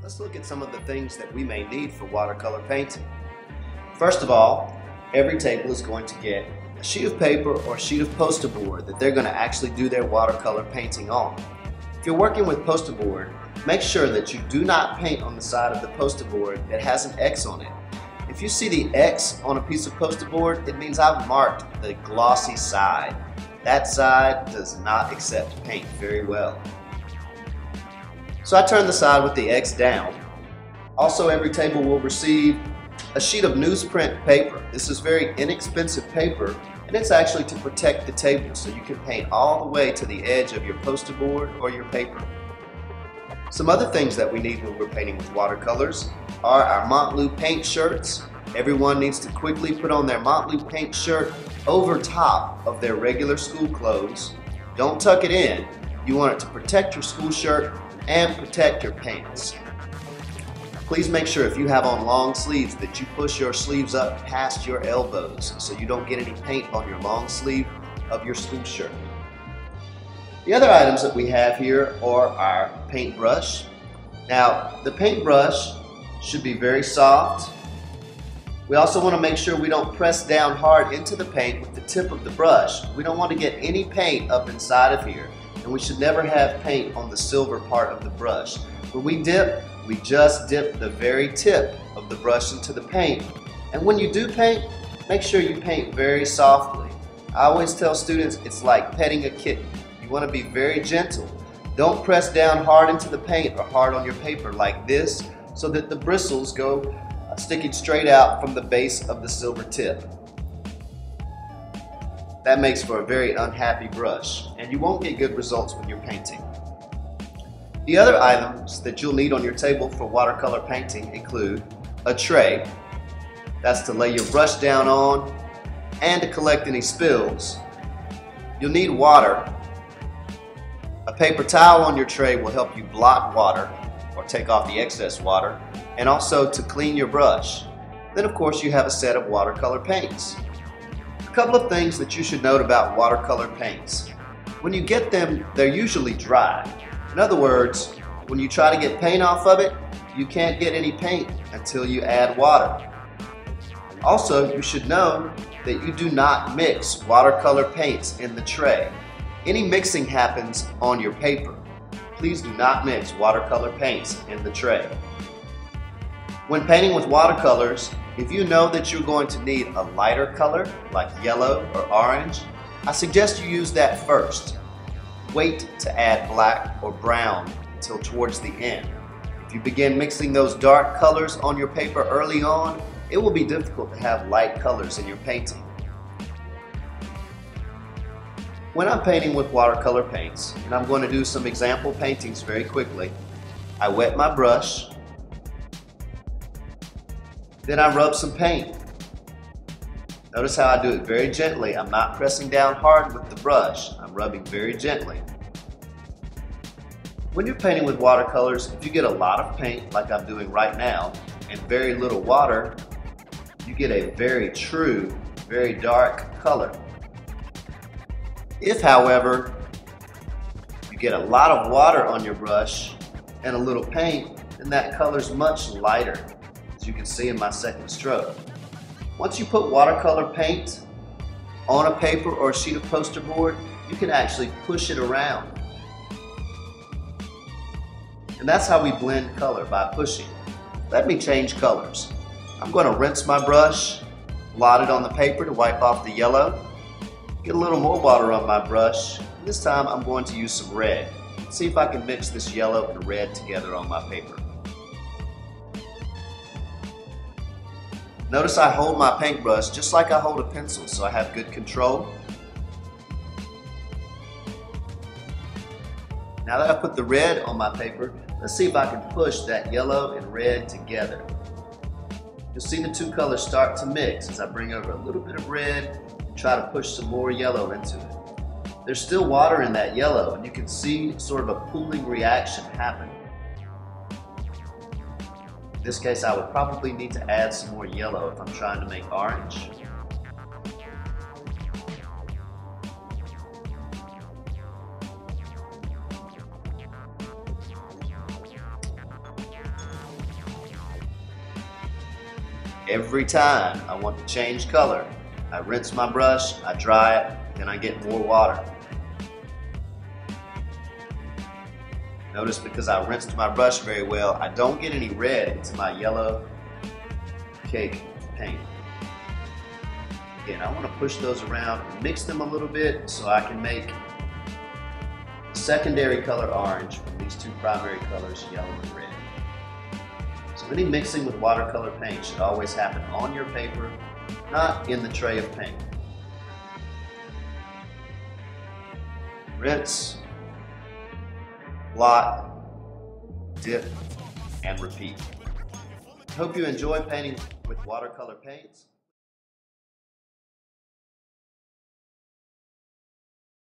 Let's look at some of the things that we may need for watercolor painting. First of all, every table is going to get a sheet of paper or a sheet of poster board that they're going to actually do their watercolor painting on. If you're working with poster board, make sure that you do not paint on the side of the poster board that has an X on it. If you see the X on a piece of poster board, it means I've marked the glossy side. That side does not accept paint very well. So I turn the side with the X down. Also, every table will receive a sheet of newsprint paper. This is very inexpensive paper, and it's actually to protect the table so you can paint all the way to the edge of your poster board or your paper. Some other things that we need when we're painting with watercolors are our Montlou paint shirts. Everyone needs to quickly put on their Montlou paint shirt over top of their regular school clothes. Don't tuck it in. You want it to protect your school shirt and protect your pants. Please make sure if you have on long sleeves that you push your sleeves up past your elbows so you don't get any paint on your long sleeve of your school shirt. The other items that we have here are our paintbrush. Now, the paintbrush should be very soft. We also want to make sure we don't press down hard into the paint with the tip of the brush. We don't want to get any paint up inside of here, and we should never have paint on the silver part of the brush. When we dip, we just dip the very tip of the brush into the paint. And when you do paint, make sure you paint very softly. I always tell students it's like petting a kitten. You want to be very gentle. Don't press down hard into the paint or hard on your paper like this so that the bristles go sticking straight out from the base of the silver tip. That makes for a very unhappy brush, and you won't get good results when you're painting. The other items that you'll need on your table for watercolor painting include a tray. That's to lay your brush down on and to collect any spills. You'll need water. A paper towel on your tray will help you block water or take off the excess water, and also to clean your brush. Then of course you have a set of watercolor paints. A couple of things that you should note about watercolor paints. When you get them, they're usually dry. In other words, when you try to get paint off of it, you can't get any paint until you add water. Also, you should know that you do not mix watercolor paints in the tray. Any mixing happens on your paper. Please do not mix watercolor paints in the tray. When painting with watercolors, if you know that you're going to need a lighter color like yellow or orange, I suggest you use that first. Wait to add black or brown until towards the end. If you begin mixing those dark colors on your paper early on, it will be difficult to have light colors in your painting. When I'm painting with watercolor paints, and I'm going to do some example paintings very quickly, I wet my brush, then I rub some paint. Notice how I do it very gently. I'm not pressing down hard with the brush. I'm rubbing very gently. When you're painting with watercolors, if you get a lot of paint like I'm doing right now and very little water, you get a very true, very dark color. If, however, you get a lot of water on your brush and a little paint, then that color's much lighter, as you can see in my second stroke. Once you put watercolor paint on a paper or a sheet of poster board, you can actually push it around. And that's how we blend color, by pushing. Let me change colors. I'm going to rinse my brush, blot it on the paper to wipe off the yellow, get a little more water on my brush. This time I'm going to use some red. See if I can mix this yellow and red together on my paper. Notice I hold my paintbrush just like I hold a pencil, so I have good control. Now that I've put the red on my paper, let's see if I can push that yellow and red together. You'll see the two colors start to mix as I bring over a little bit of red and try to push some more yellow into it. There's still water in that yellow, and you can see sort of a pooling reaction happen. In this case, I would probably need to add some more yellow if I'm trying to make orange. Every time I want to change color, I rinse my brush, I dry it, then I get more water. Notice because I rinsed my brush very well, I don't get any red into my yellow cake paint. Again, I want to push those around and mix them a little bit so I can make secondary color orange from these two primary colors, yellow and red. So any mixing with watercolor paint should always happen on your paper, not in the tray of paint. Rinse, blot, dip, and repeat. Hope you enjoy painting with watercolor paints.